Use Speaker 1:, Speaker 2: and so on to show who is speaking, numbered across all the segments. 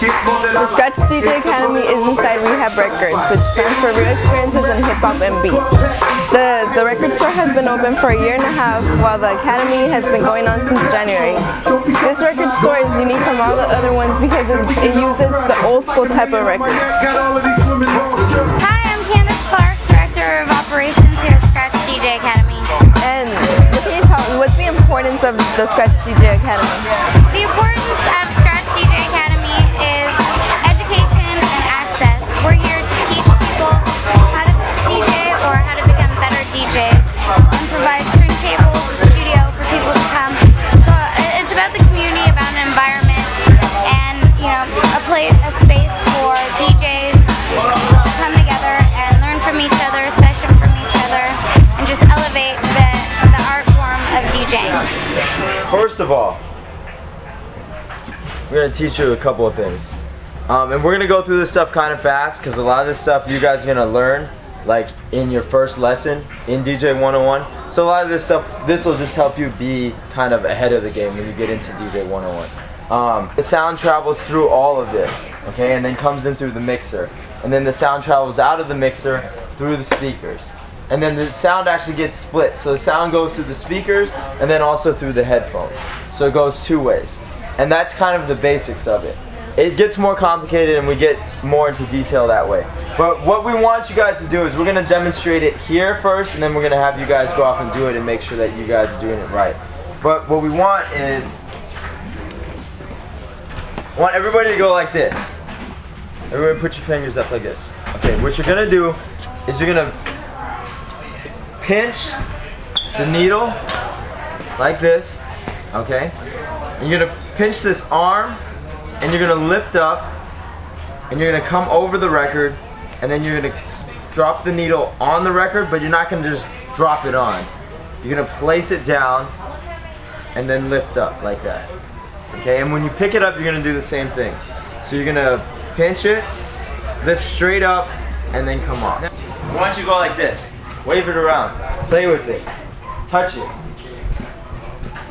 Speaker 1: The Scratch DJ Academy is inside Rehab Records, which stands for Real Experiences in Hip Hop and Beats. The record store has been open for a year and a half, while the Academy has been going on since January. This record store is unique from all the other ones because it uses the old school type of records.
Speaker 2: Hi, I'm Candace Clark, Director of Operations here at Scratch DJ Academy.
Speaker 1: And can you tell me, what's the importance of the Scratch DJ Academy?
Speaker 2: The importance of Scratch DJ Academy is education and access. We're here to teach people how to DJ or how to become better DJs and provide turntables, a studio for people to come. So it's about the community, about an environment, and a space for DJs to come together and learn from each other, session from each other, and just elevate the art form of DJing.
Speaker 3: First of all, we're going to teach you a couple of things. And we're going to go through this stuff kind of fast because a lot of this stuff you guys are going to learn like in your first lesson in DJ 101. So a lot of this stuff, this will just help you be kind of ahead of the game when you get into DJ 101. The sound travels through all of this, okay, and then comes in through the mixer. And then the sound travels out of the mixer through the speakers. And then the sound actually gets split. So the sound goes through the speakers and then also through the headphones. So it goes two ways. And that's kind of the basics of it. It gets more complicated and we get more into detail that way. But what we want you guys to do is we're going to demonstrate it here first, and then we're going to have you guys go off and do it and make sure that you guys are doing it right. But what we want is, I want everybody to go like this. Everybody put your fingers up like this. Okay, what you're going to do is you're going to pinch the needle like this, okay? And you're going to pinch this arm, and you're going to lift up, and you're going to come over the record, and then you're going to drop the needle on the record, but you're not going to just drop it on. You're going to place it down, and then lift up like that. Okay, and when you pick it up, you're going to do the same thing. So you're going to pinch it, lift straight up, and then come off. I want you to go like this. Wave it around. Play with it. Touch it.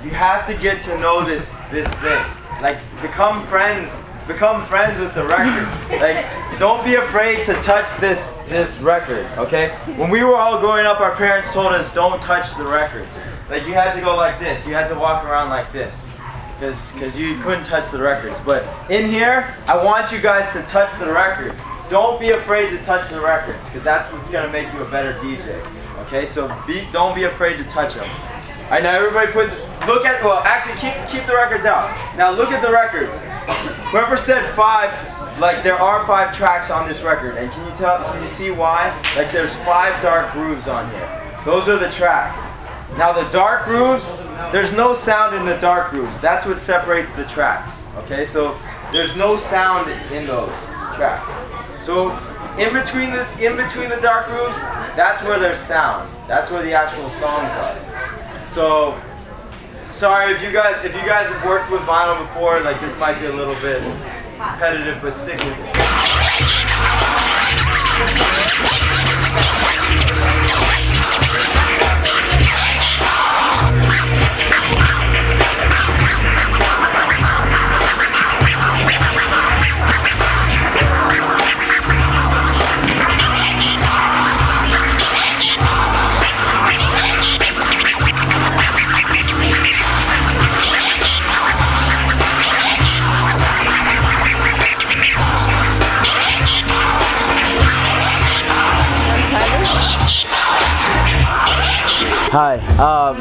Speaker 3: You have to get to know this thing. Like, become friends with the record. Like, don't be afraid to touch this record, okay? When we were all growing up, our parents told us don't touch the records. Like, you had to go like this. You had to walk around like this. Because you couldn't touch the records. But in here, I want you guys to touch the records. Don't be afraid to touch the records, because that's what's going to make you a better DJ. Okay, so don't be afraid to touch them. All right, now everybody keep the records out. Now look at the records. Whoever said 5, like there are 5 tracks on this record, and can you see why? Like there's 5 dark grooves on here. Those are the tracks. Now the dark grooves, there's no sound in the dark grooves. That's what separates the tracks. Okay, so there's no sound in those tracks. So in between the dark grooves, that's where there's sound. That's where the actual songs are. So sorry if you guys have worked with vinyl before, like this might be a little bit repetitive, but stick with it. Hi,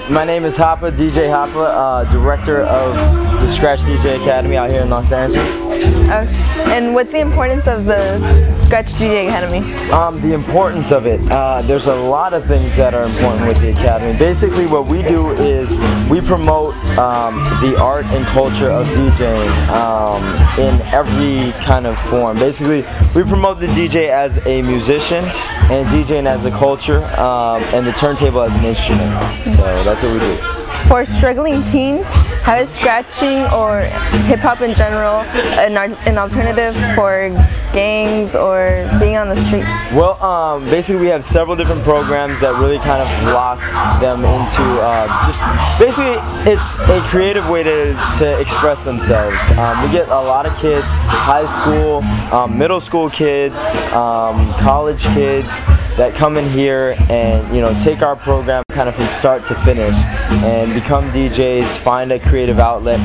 Speaker 3: my name is Hapa, DJ Hapa, director of the Scratch DJ Academy out here in Los Angeles.
Speaker 1: And what's the importance of the Scratch DJ Academy?
Speaker 3: The importance of it, there's a lot of things that are important with the Academy. Basically what we do is we promote the art and culture of DJing in every kind of form. Basically we promote the DJ as a musician and DJing as a culture and the turntable as an instrument. So that's what we do.
Speaker 1: For struggling teens, how is scratching or hip hop in general an alternative for gangs or being on the streets?
Speaker 3: Well, basically we have several different programs that really kind of lock them into just basically it's a creative way to express themselves. We get a lot of kids, high school, middle school kids, college kids that come in here and take our program kind of from start to finish and become DJs, find a creative outlet.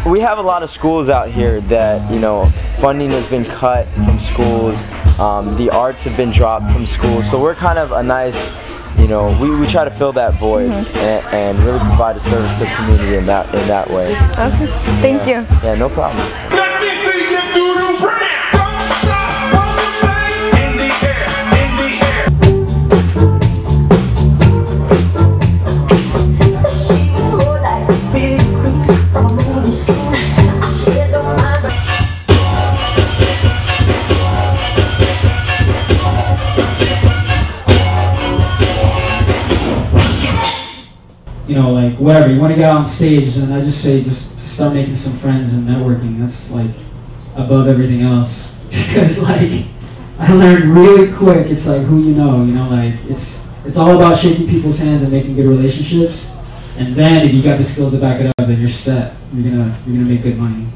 Speaker 3: We have a lot of schools out here that funding has been cut from schools, the arts have been dropped from schools, so we're kind of a nice, we try to fill that void and really provide a service to the community in that way.
Speaker 1: Okay, thank you.
Speaker 3: Yeah, no problem.
Speaker 4: Like whatever, you want to get on stage, and I just say just start making some friends and networking. That's like above everything else. Because like I learned really quick, it's like who you know, like it's all about shaking people's hands and making good relationships. And then if you got the skills to back it up, then you're set. You're gonna make good money.